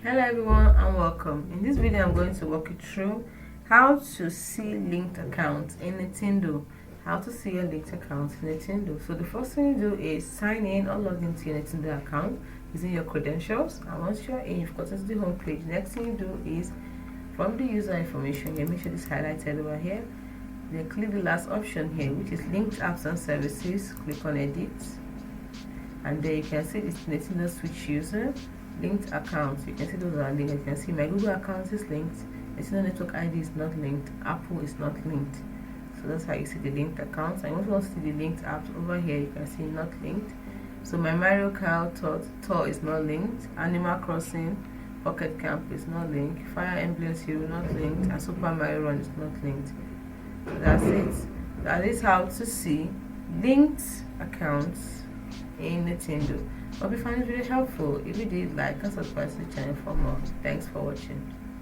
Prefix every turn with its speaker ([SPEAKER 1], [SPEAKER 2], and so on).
[SPEAKER 1] Hello everyone and welcome. In this video I'm going to walk you through how to see linked accounts in Nintendo. How to see your linked accounts in Nintendo. So the first thing you do is sign in or log into your Nintendo account using your credentials, and once you're in, you've gotten to the home page. Next thing you do is from the user information here, make sure it's highlighted over here. Then click the last option here, which is linked apps and services. Click on edit, and there you can see this Nintendo Switch user linked accounts. You can see those are linked. You can see my Google account is linked, Nintendo network ID is not linked, Apple is not linked. So that's how you see the linked accounts. And if you want to see the linked apps over here, you can see not linked. So my Mario Kart Tour is not linked, Animal Crossing Pocket Camp is not linked, Fire Emblem Hero not linked, and Super Mario Run is not linked. So that's it. That is how to see linked accounts in Nintendo. Hope you find it really helpful. If you did, like and subscribe to the channel for more. Thanks for watching.